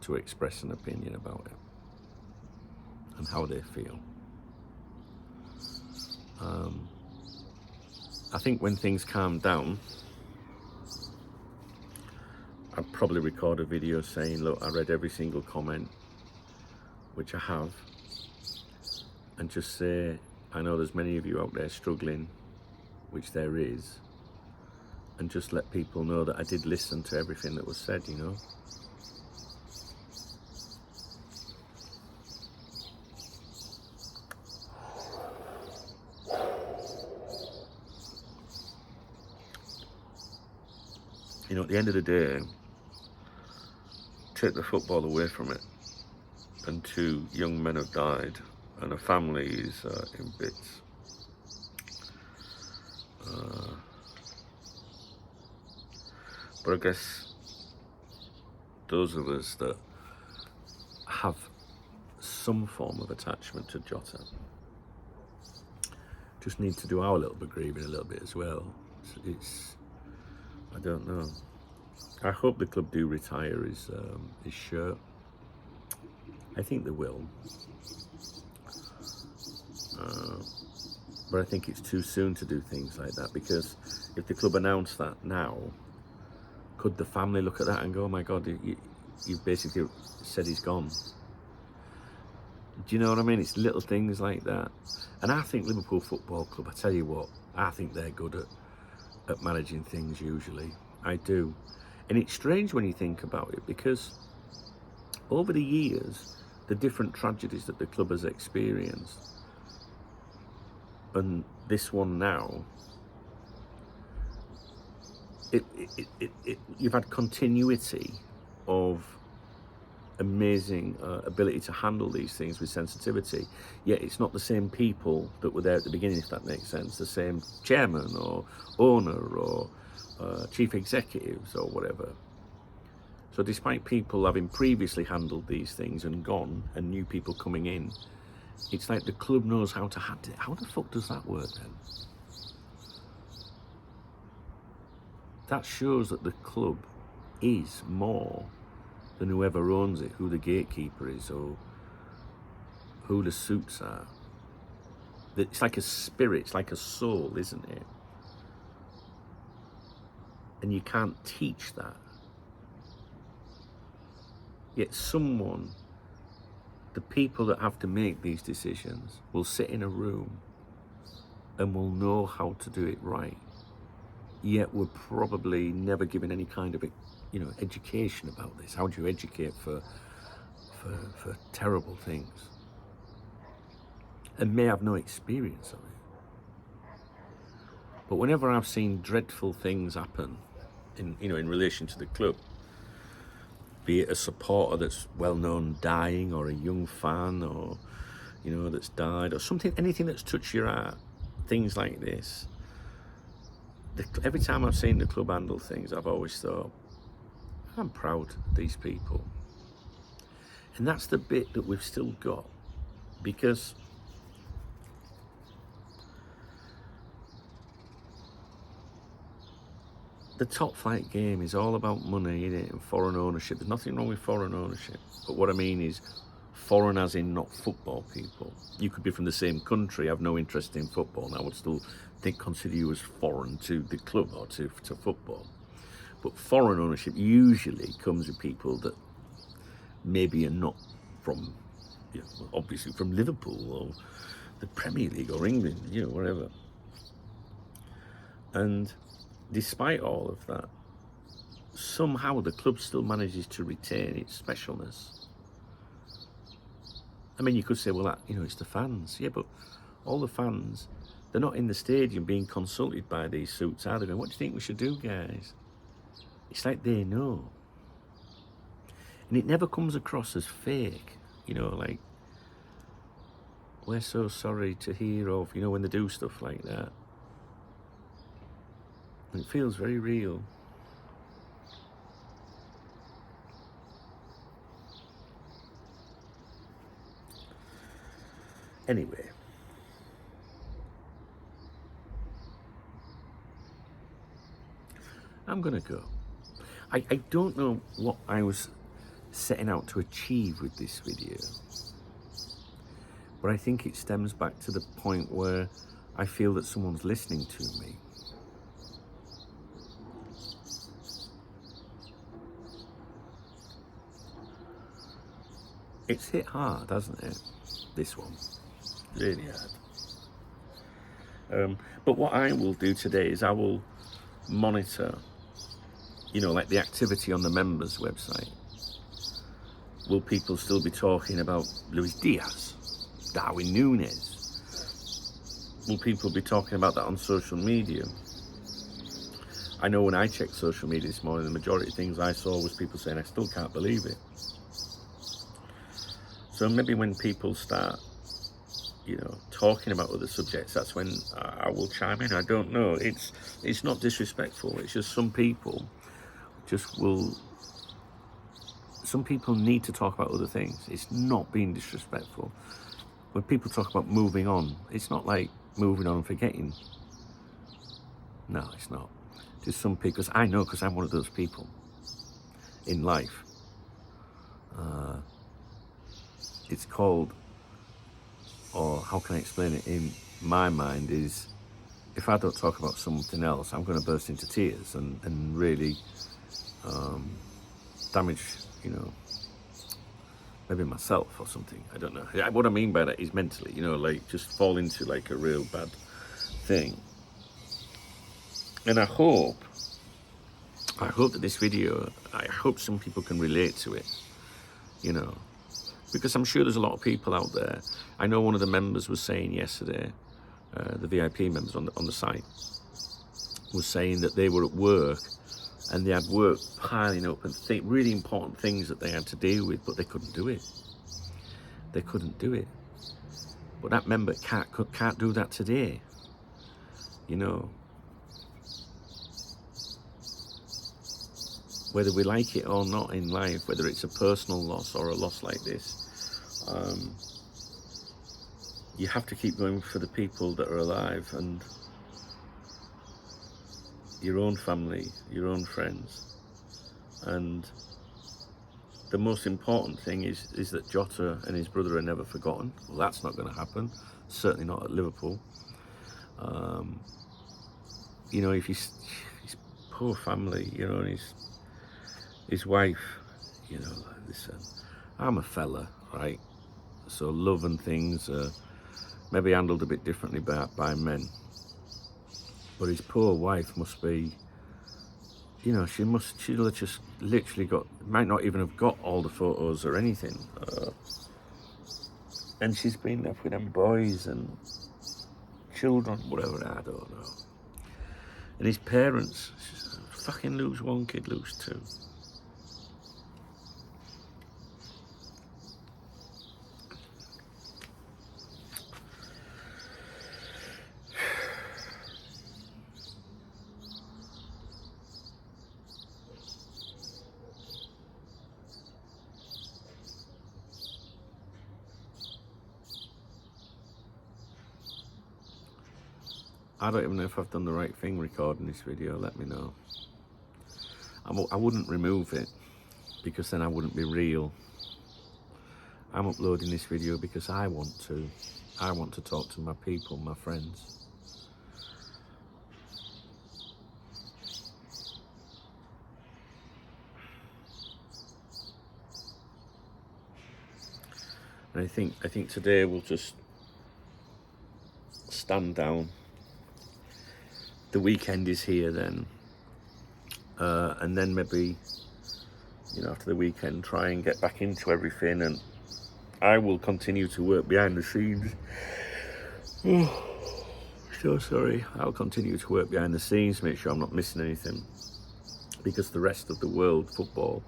to express an opinion about it and how they feel. I think when things calm down, I'll probably record a video saying, look, I read every single comment, which I have, and just say, I know there's many of you out there struggling, which there is, and just let people know that I did listen to everything that was said, you know. you know, at the end of the day, take the football away from it, and 2 young men have died, and a family is in bits. But I guess those of us that have some form of attachment to Jota just need to do our little bit grieving a little bit as well. It's I don't know. I hope the club do retire his shirt. I think they will. But I think it's too soon to do things like that, because if the club announce that now, could the family look at that and go, oh my God, you've basically said he's gone? Do you know what I mean? It's little things like that. And I think Liverpool Football Club, I tell you what, I think they're good at managing things usually. I do. And it's strange when you think about it, because over the years, the different tragedies that the club has experienced, and this one now, you've had continuity of amazing ability to handle these things with sensitivity, yet it's not the same people that were there at the beginning, if that makes sense, the same chairman or owner or chief executives or whatever. So despite people having previously handled these things and gone, and new people coming in, it's like the club knows how to handle it. How the fuck does that work then? That shows that the club is more than whoever owns it, who the gatekeeper is, or who the suits are. It's like a spirit, it's like a soul, isn't it? And you can't teach that. Yet someone, the people that have to make these decisions, will sit in a room and will know how to do it right. Yet we're probably never given any kind of, you know, education about this. How do you educate for terrible things? And may have no experience of it. But whenever I've seen dreadful things happen in relation to the club, be it a supporter that's well known dying, or a young fan, or that's died, or something, anything that's touched your heart, things like this. Every time I've seen the club handle things, I've always thought, I'm proud of these people. And that's the bit that we've still got, because the top flight game is all about money, isn't it, and foreign ownership. There's nothing wrong with foreign ownership, but what I mean is foreign as in not football people. You could be from the same country, have no interest in football, and I would still consider you as foreign to the club or to football. But foreign ownership usually comes with people that maybe are not from, obviously from Liverpool or the Premier League or England, wherever. And despite all of that, somehow the club still manages to retain its specialness. I mean, you could say, well, it's the fans. Yeah, but all the fans, they're not in the stadium being consulted by these suits, are they? Going, what do you think we should do, guys? It's like they know. And it never comes across as fake, like, we're so sorry to hear of, when they do stuff like that. It feels very real. Anyway, I'm gonna go. I don't know what I was setting out to achieve with this video, but I think it stems back to the point where I feel that someone's listening to me. It's hit hard, hasn't it? This one. Really hard. But what I will do today is I will monitor, like the activity on the members' website. Will people still be talking about Luis Diaz, Darwin Núñez? Will people be talking about that on social media? I know when I checked social media this morning, the majority of things I saw was people saying, I still can't believe it. So maybe when people start, you know, talking about other subjects, that's when I will chime in. I don't know. It's not disrespectful. It's just some people some people need to talk about other things. It's not being disrespectful. When people talk about moving on, it's not like moving on and forgetting. No, it's not. Just some people, because I know, because I'm one of those people in life. It's called, or how can I explain it in my mind, is if I don't talk about something else, I'm going to burst into tears and really damage, you know, maybe myself or something. I don't know. What I mean by that is mentally, you know, like just fall into like a real bad thing. And I hope that this video, I hope some people can relate to it, you know, because I'm sure there's a lot of people out there. I know one of the members was saying yesterday, the VIP members on the site, was saying that they were at work and they had work piling up and really important things that they had to deal with, but they couldn't do it. They couldn't do it. But that member can't do that today, you know. Whether we like it or not in life, whether it's a personal loss or a loss like this, you have to keep going for the people that are alive and your own family, your own friends. And the most important thing is that Jota and his brother are never forgotten. Well, that's not going to happen. Certainly not at Liverpool. You know, if his poor family, you know, and his wife, you know, listen, I'm a fella, right? So love and things are maybe handled a bit differently by men. But his poor wife must be, you know, she'll have just literally might not even have got all the photos or anything. And she's been left with them boys and children, whatever, I don't know. And his parents, fucking lose one kid, lose two. I don't even know if I've done the right thing recording this video, let me know. I wouldn't remove it, because then I wouldn't be real. I'm uploading this video because I want to. I want to talk to my people, my friends. And I think today we'll just stand down. The weekend is here then, and then maybe, you know, after the weekend, try and get back into everything. And I will continue to work behind the scenes. Oh, so sorry. I'll continue to work behind the scenes, make sure I'm not missing anything, because the rest of the world football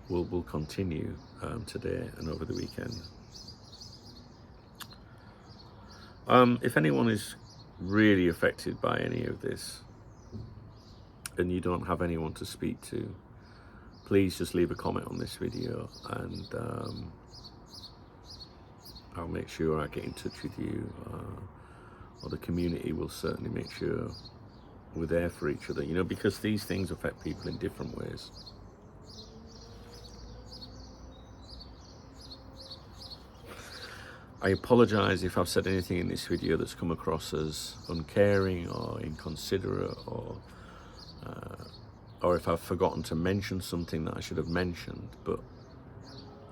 will continue today and over the weekend. If anyone is really affected by any of this and you don't have anyone to speak to, please just leave a comment on this video, and I'll make sure I get in touch with you, or the community will certainly make sure we're there for each other, you know, because these things affect people in different ways. I apologise if I've said anything in this video that's come across as uncaring or inconsiderate, or if I've forgotten to mention something that I should have mentioned. But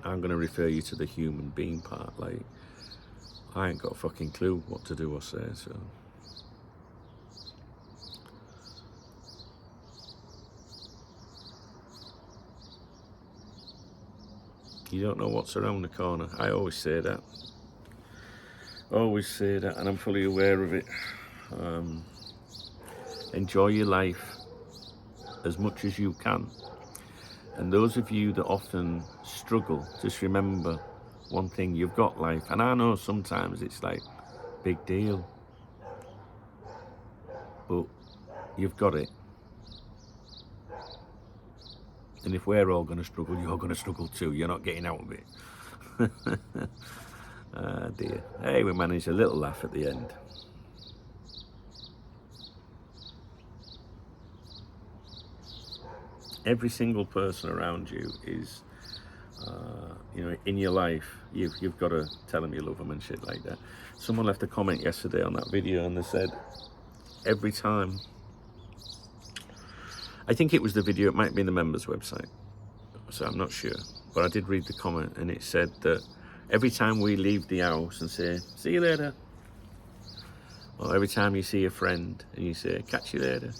I'm going to refer you to the human being part. Like, I ain't got a fucking clue what to do or say, so. You don't know what's around the corner. I always say that. Always say that, and I'm fully aware of it. Enjoy your life as much as you can. And those of you that often struggle, just remember one thing: you've got life. And I know sometimes it's like, big deal, but you've got it. And if we're all going to struggle, you're going to struggle too. You're not getting out of it. Ah, dear. Hey, we managed a little laugh at the end. Every single person around you is, you know, in your life, you've got to tell them you love them and shit like that. Someone left a comment yesterday on that video and they said, every time, I think it was the video, it might be in the members website, so I'm not sure, but I did read the comment and it said that every time we leave the house and say, see you later, or every time you see a friend and you say, catch you later,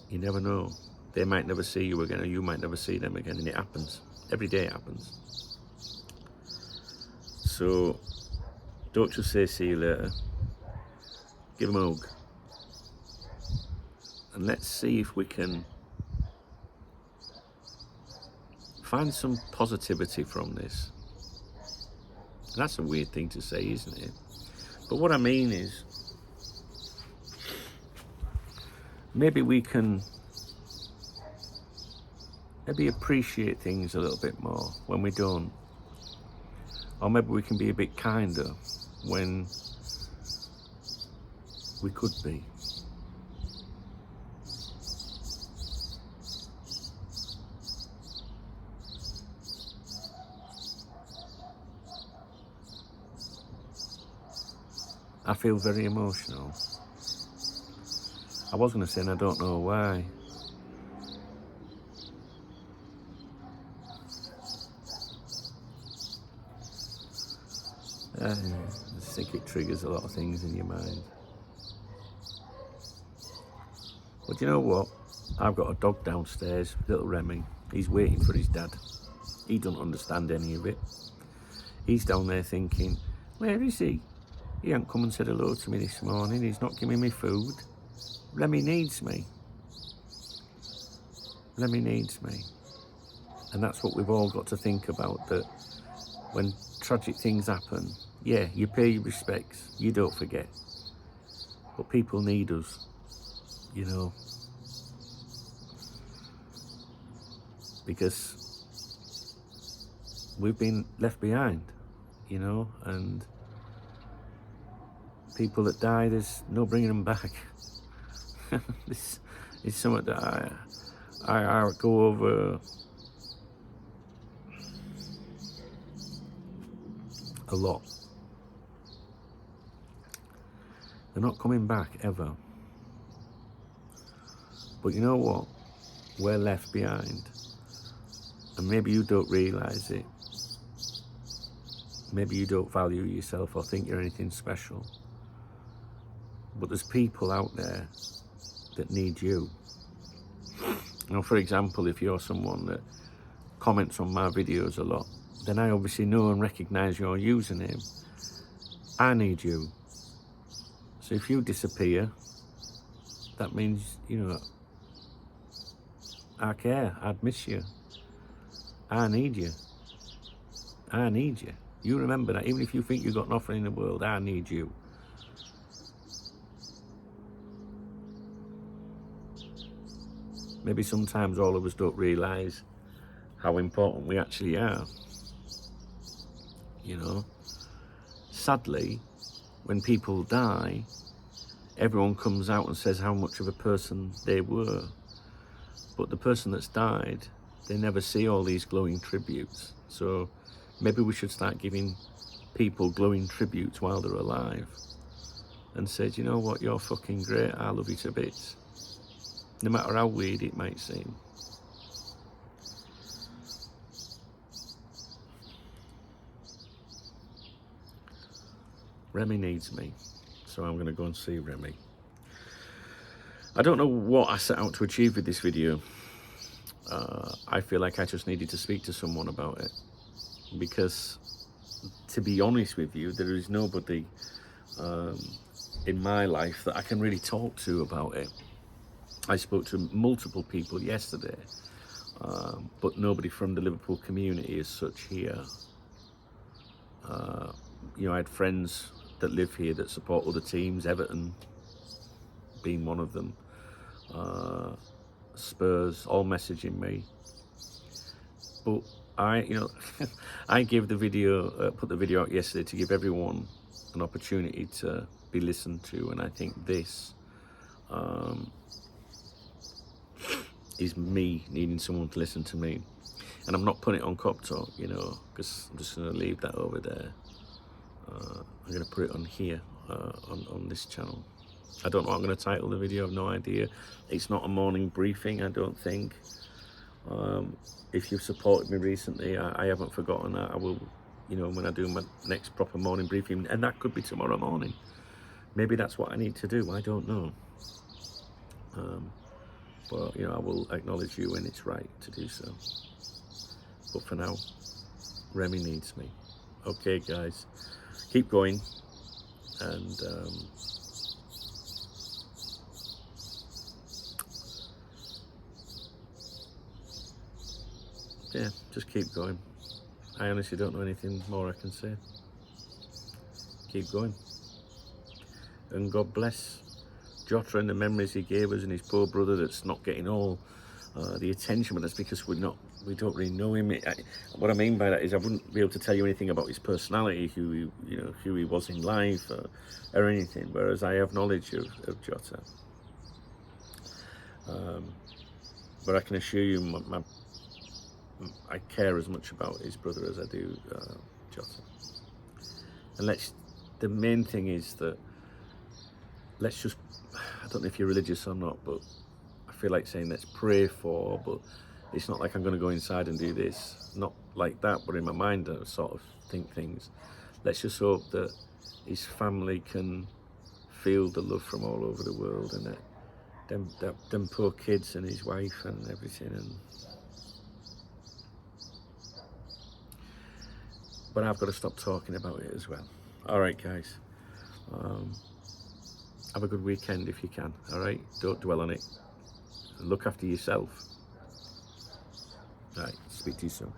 you never know. They might never see you again, or you might never see them again, and it happens. Every day it happens. So don't just say see you later. Give them a hug. And let's see if we can find some positivity from this. And that's a weird thing to say, isn't it? But what I mean is, maybe we can appreciate things a little bit more when we don't. Or maybe we can be a bit kinder when we could be. I feel very emotional. I was going to say, and I don't know why. I just think it triggers a lot of things in your mind. But you know what? I've got a dog downstairs, little Remy. He's waiting for his dad. He doesn't understand any of it. He's down there thinking, where is he? He hasn't come and said hello to me this morning. He's not giving me food. Remy needs me. Remy needs me. And that's what we've all got to think about, that when tragic things happen, yeah, you pay your respects, you don't forget. But people need us, you know. Because we've been left behind, you know, and people that die, there's no bringing them back. This is something that I go over a lot. They're not coming back ever. But you know what? We're left behind. And maybe you don't realise it. Maybe you don't value yourself or think you're anything special. But there's people out there that need you. You know, for example, if you're someone that comments on my videos a lot, then I obviously know and recognise your username. I need you. So if you disappear, that means, you know, I care, I'd miss you. I need you. I need you. You remember that, even if you think you've got nothing in the world, I need you. Maybe sometimes all of us don't realise how important we actually are. You know, sadly, when people die, everyone comes out and says how much of a person they were. But the person that's died, they never see all these glowing tributes. So maybe we should start giving people glowing tributes while they're alive and say, you know what, you're fucking great, I love you to bits. No matter how weird it might seem. Remy needs me, so I'm going to go and see Remy. I don't know what I set out to achieve with this video. I feel like I just needed to speak to someone about it, because to be honest with you, there is nobody in my life that I can really talk to about it. I spoke to multiple people yesterday, but nobody from the Liverpool community as such here. You know, I had friends that live here that support other teams, Everton being one of them, Spurs, all messaging me. But you know, I gave the video, put the video out yesterday to give everyone an opportunity to be listened to, and I think this is me needing someone to listen to me. And I'm not putting it on KOPTALK, you know, because I'm just going to leave that over there. I'm going to put it on here, on this channel. I don't know what I'm going to title the video, I have no idea. It's not a morning briefing, I don't think. If you've supported me recently, I haven't forgotten that. I will, you know, when I do my next proper morning briefing, and that could be tomorrow morning. Maybe that's what I need to do, I don't know. But, you know, I will acknowledge you when it's right to do so. But for now, Remy needs me. Okay, guys, keep going, and yeah, just keep going. I honestly don't know anything more I can say. Keep going, and God bless Jota and the memories he gave us, and his poor brother that's not getting all the attention, but that's because we don't really know him. What I mean by that is I wouldn't be able to tell you anything about his personality, who he was in life, or anything. Whereas I have knowledge of Jota. But I can assure you, I care as much about his brother as I do Jota. And the main thing is that let's just, I don't know if you're religious or not, but I feel like saying let's pray for, but it's not like I'm going to go inside and do this. Not like that, but in my mind I sort of think things. Let's just hope that his family can feel the love from all over the world, and that them poor kids and his wife and everything. But I've got to stop talking about it as well. All right, guys. Have a good weekend if you can. All right, don't dwell on it. Look after yourself. All right, speak to you soon.